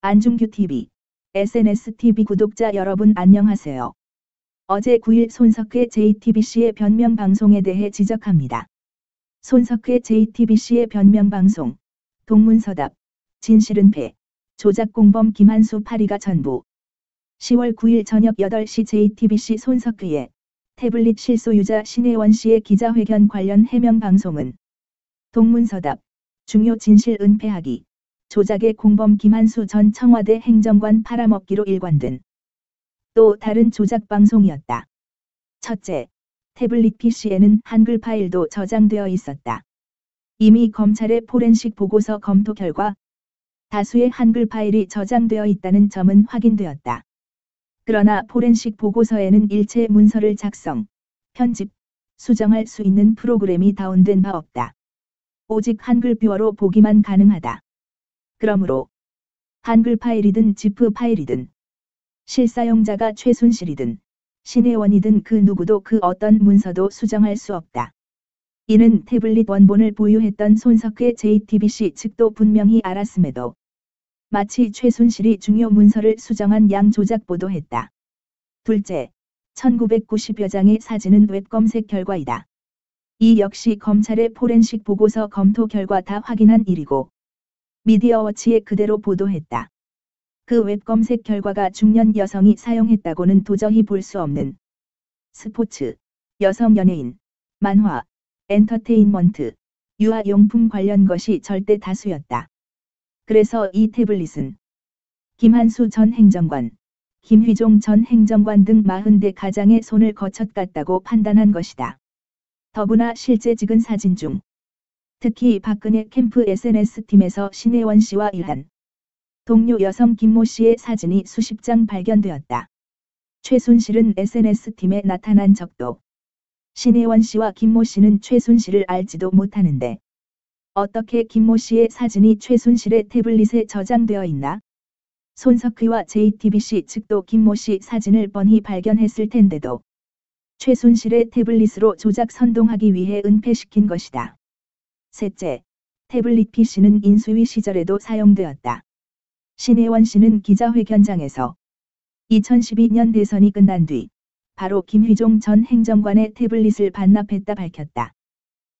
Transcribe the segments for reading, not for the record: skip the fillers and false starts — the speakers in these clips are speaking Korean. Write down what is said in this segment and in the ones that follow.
안중규TV, SNSTV 구독자 여러분 안녕하세요. 어제 9일 손석회 JTBC의 변명 방송에 대해 지적합니다. 손석회 JTBC의 변명 방송, 동문서답, 진실은폐, 조작공범 김한수 8위가 전부. 10월 9일 저녁 8시 JTBC 손석회의 태블릿 실소유자 신혜원 씨의 기자회견 관련 해명 방송은 동문서답, 중요 진실 은폐하기, 조작의 공범 김한수 전 청와대 행정관 팔아먹기로 일관된 또 다른 조작 방송이었다. 첫째, 태블릿 PC에는 한글 파일도 저장되어 있었다. 이미 검찰의 포렌식 보고서 검토 결과 다수의 한글 파일이 저장되어 있다는 점은 확인되었다. 그러나 포렌식 보고서에는 일체 문서를 작성, 편집, 수정할 수 있는 프로그램이 다운된 바 없다. 오직 한글 뷰어로 보기만 가능하다. 그러므로 한글 파일이든 지프 파일이든 실사용자가 최순실이든 신혜원이든 그 누구도 그 어떤 문서도 수정할 수 없다. 이는 태블릿 원본을 보유했던 손석회 JTBC 측도 분명히 알았음에도 마치 최순실이 중요 문서를 수정한 양 조작 보도했다. 둘째, 1990여 장의 사진은 웹 검색 결과이다. 이 역시 검찰의 포렌식 보고서 검토 결과 다 확인한 일이고 미디어워치에 그대로 보도했다. 그 웹 검색 결과가 중년 여성이 사용했다고는 도저히 볼 수 없는 스포츠, 여성 연예인, 만화, 엔터테인먼트, 유아용품 관련 것이 절대 다수였다. 그래서 이 태블릿은 김한수 전 행정관, 김휘종 전 행정관 등 40대 가장의 손을 거쳤갔다고 판단한 것이다. 더구나 실제 찍은 사진 중 특히 박근혜 캠프 SNS팀에서 신혜원 씨와 일한 동료 여성 김모 씨의 사진이 수십 장 발견되었다. 최순실은 SNS팀에 나타난 적도 신혜원 씨와 김모 씨는 최순실을 알지도 못하는데 어떻게 김모 씨의 사진이 최순실의 태블릿에 저장되어 있나? 손석회와 JTBC 측도 김모 씨 사진을 뻔히 발견했을 텐데도 최순실의 태블릿으로 조작 선동하기 위해 은폐시킨 것이다. 셋째, 태블릿 PC는 인수위 시절에도 사용되었다. 신혜원 씨는 기자회견장에서 2012년 대선이 끝난 뒤 바로 김휘종 전 행정관의 태블릿을 반납했다 밝혔다.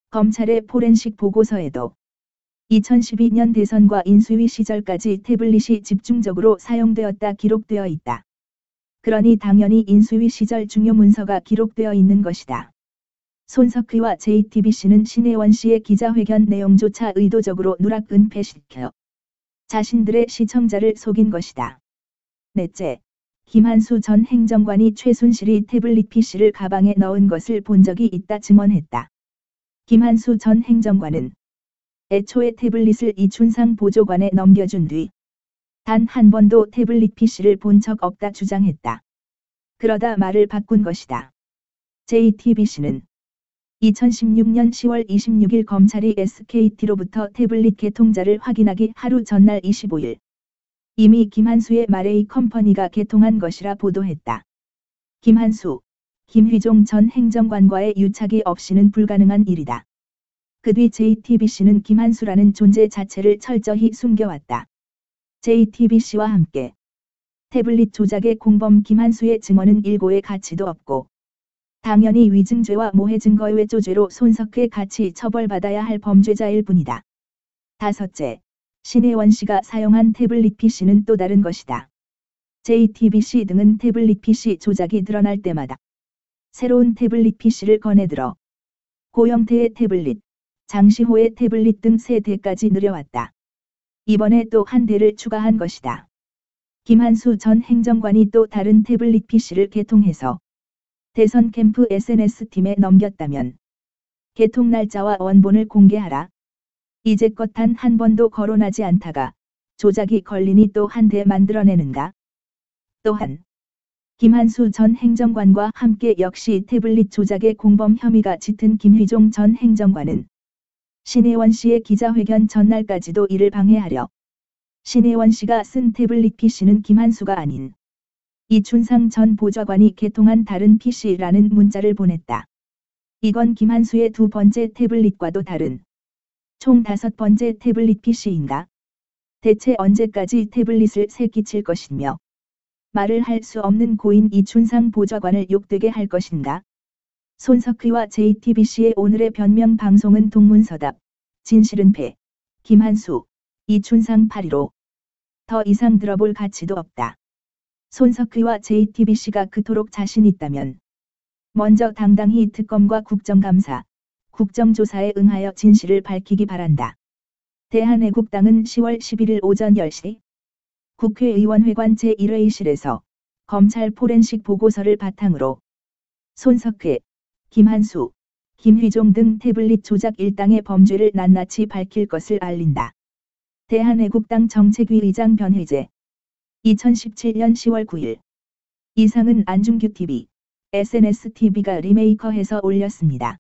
검찰의 포렌식 보고서에도 2012년 대선과 인수위 시절까지 태블릿이 집중적으로 사용되었다 기록되어 있다. 그러니 당연히 인수위 시절 중요 문서가 기록되어 있는 것이다. 손석회와 JTBC는 신혜원 씨의 기자회견 내용조차 의도적으로 누락 은폐시켜 자신들의 시청자를 속인 것이다. 넷째, 김한수 전 행정관이 최순실이 태블릿 PC를 가방에 넣은 것을 본 적이 있다 증언했다. 김한수 전 행정관은 애초에 태블릿을 이춘상 보조관에 넘겨준 뒤 단 한 번도 태블릿 PC를 본 적 없다 주장했다. 그러다 말을 바꾼 것이다. JTBC는 2016년 10월 26일 검찰이 SKT로부터 태블릿 개통자를 확인하기 하루 전날 25일 이미 김한수의 마레이 컴퍼니가 개통한 것이라 보도했다. 김한수, 김휘종 전 행정관과의 유착이 없이는 불가능한 일이다. 그 뒤 JTBC는 김한수라는 존재 자체를 철저히 숨겨왔다. JTBC와 함께 태블릿 조작의 공범 김한수의 증언은 일고의 가치도 없고 당연히 위증죄와 모해 증거외조죄로 손석회 같이 처벌받아야 할 범죄자일 뿐이다. 다섯째, 신혜원 씨가 사용한 태블릿 PC는 또 다른 것이다. JTBC 등은 태블릿 PC 조작이 드러날 때마다 새로운 태블릿 PC를 꺼내들어 고영태의 태블릿, 장시호의 태블릿 등 3대까지 늘여왔다. 이번에 또 한 대를 추가한 것이다. 김한수 전 행정관이 또 다른 태블릿 PC를 개통해서 대선 캠프 SNS팀에 넘겼다면 개통 날짜와 원본을 공개하라. 이제껏 단 한 번도 거론하지 않다가 조작이 걸리니 또 한 대 만들어내는가? 또한 김한수 전 행정관과 함께 역시 태블릿 조작의 공범 혐의가 짙은 김휘종 전 행정관은 신혜원 씨의 기자회견 전날까지도 이를 방해하려 신혜원 씨가 쓴 태블릿 PC는 김한수가 아닌 이춘상 전 보좌관이 개통한 다른 PC라는 문자를 보냈다. 이건 김한수의 두 번째 태블릿과도 다른 총 5번째 태블릿 PC인가? 대체 언제까지 태블릿을 새끼칠 것이며 말을 할 수 없는 고인 이춘상 보좌관을 욕되게 할 것인가? 손석희와 JTBC의 오늘의 변명 방송은 동문서답, 진실은 패, 김한수, 이춘상 8.15. 더 이상 들어볼 가치도 없다. 손석희와 JTBC가 그토록 자신 있다면 먼저 당당히 특검과 국정감사, 국정조사에 응하여 진실을 밝히기 바란다. 대한애국당은 10월 11일 오전 10시 국회의원회관 제1회의실에서 검찰 포렌식 보고서를 바탕으로 손석희, 김한수, 김휘종 등 태블릿 조작 일당의 범죄를 낱낱이 밝힐 것을 알린다. 대한애국당 정책위 의장 변희재 2017년 10월 9일 이상은 안중규TV, SNSTV가 리메이커해서 올렸습니다.